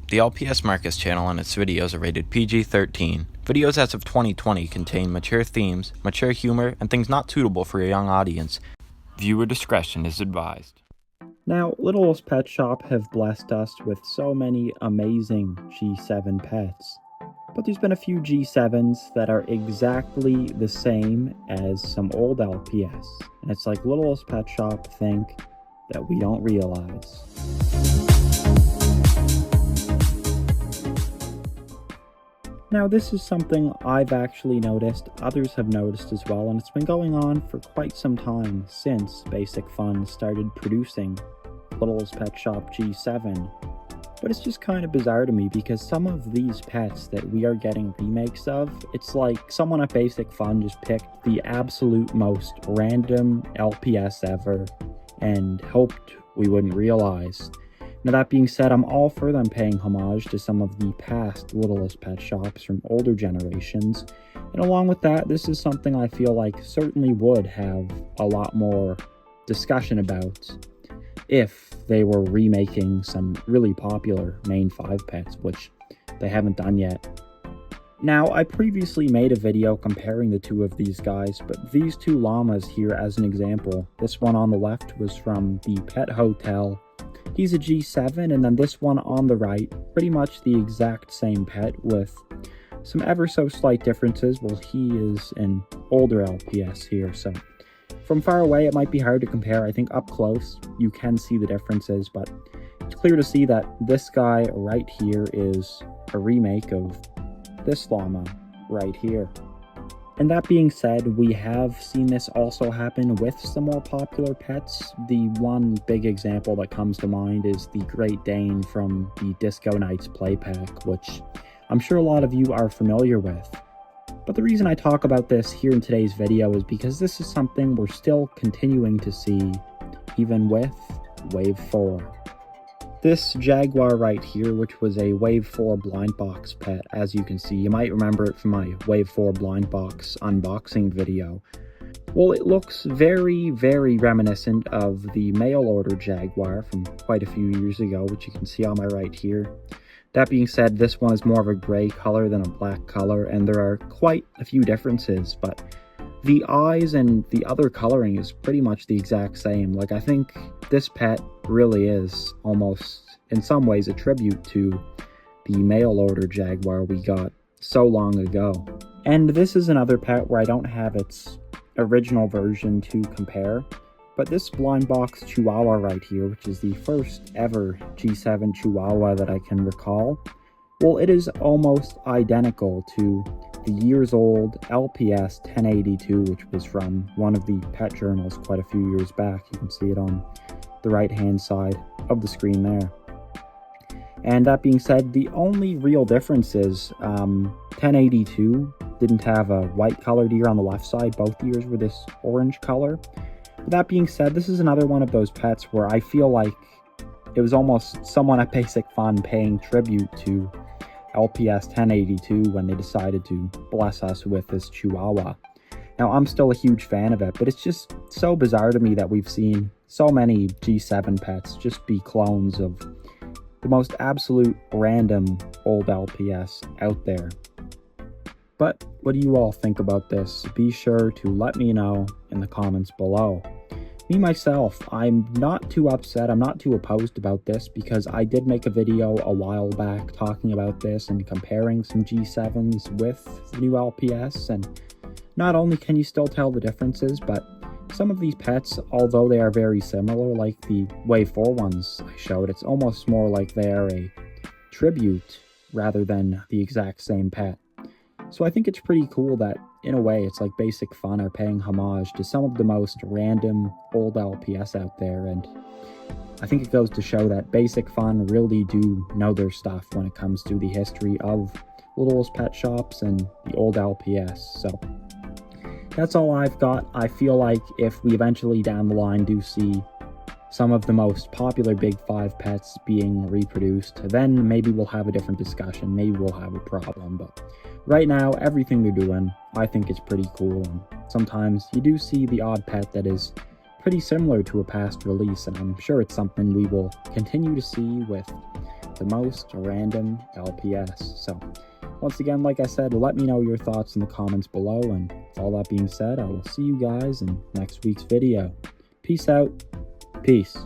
The LPS Marcus channel and its videos are rated PG-13. Videos as of 2020 contain mature themes, mature humor, and things not suitable for a young audience. Viewer discretion is advised. Now, Littlest Pet Shop have blessed us with so many amazing G7 pets. But there's been a few G7s that are exactly the same as some old LPS. And it's like Littlest Pet Shop think that we don't realize. Now, this is something I've actually noticed, others have noticed as well, and it's been going on for quite some time since Basic Fun started producing Littlest Pet Shop G7. But it's just kind of bizarre to me because some of these pets that we are getting remakes of, it's like someone at Basic Fun just picked the absolute most random LPS ever and hoped we wouldn't realize. Now, that being said, I'm all for them paying homage to some of the past Littlest Pet Shops from older generations. And along with that, this is something I feel like certainly would have a lot more discussion about if they were remaking some really popular main 5 pets, which they haven't done yet. Now, I previously made a video comparing the two of these guys, but these two llamas here as an example, this one on the left was from the Pet Hotel. He's a G7, and then this one on the right, pretty much the exact same pet with some ever so slight differences. Well, he is an older LPS here, so from far away it might be hard to compare. I think up close you can see the differences, but it's clear to see that this guy right here is a remake of this llama right here. And that being said, we have seen this also happen with some more popular pets. The one big example that comes to mind is the Great Dane from the Disco Nights play pack, which I'm sure a lot of you are familiar with. But the reason I talk about this here in today's video is because this is something we're still continuing to see, even with Wave 4. This Jaguar right here, which was a Wave 4 blind box pet, as you can see, you might remember it from my Wave 4 blind box unboxing video. Well, it looks very, very reminiscent of the mail order Jaguar from quite a few years ago, which you can see on my right here. That being said, this one is more of a gray color than a black color, and there are quite a few differences, but the eyes and the other coloring is pretty much the exact same. Like, I think this pet really is almost, in some ways, a tribute to the mail order Jaguar we got so long ago. And this is another pet where I don't have its original version to compare, but this blind box Chihuahua right here, which is the first ever G7 Chihuahua that I can recall, well, it is almost identical to the years-old LPS 1082, which was from one of the pet journals quite a few years back. You can see it on the right-hand side of the screen there. And that being said, the only real difference is 1082 didn't have a white colored ear on the left side. Both ears were this orange color. But that being said, this is another one of those pets where I feel like it was almost someone at Basic Fun paying tribute to LPS 1082 when they decided to bless us with this Chihuahua. Now, I'm still a huge fan of it, but it's just so bizarre to me that we've seen so many G7 pets just be clones of the most absolute random old LPS out there. But what do you all think about this? Be sure to let me know in the comments below. Me, myself, I'm not too upset, I'm not too opposed about this because I did make a video a while back talking about this and comparing some G7s with the new LPS, and not only can you still tell the differences, but some of these pets, although they are very similar, like the Wave 4 ones I showed, it's almost more like they are a tribute rather than the exact same pet. So I think it's pretty cool that, in a way, it's like Basic Fun are paying homage to some of the most random old LPS out there, and I think it goes to show that Basic Fun really do know their stuff when it comes to the history of Littlest Pet Shops and the old LPS. So that's all I've got. I feel like if we eventually down the line do see some of the most popular Big 5 pets being reproduced, then maybe we'll have a different discussion, maybe we'll have a problem, but right now, everything they're doing, I think it's pretty cool, and sometimes you do see the odd pet that is pretty similar to a past release, and I'm sure it's something we will continue to see with the most random LPS. So once again, like I said, let me know your thoughts in the comments below, and with all that being said, I will see you guys in next week's video. Peace out. Peace.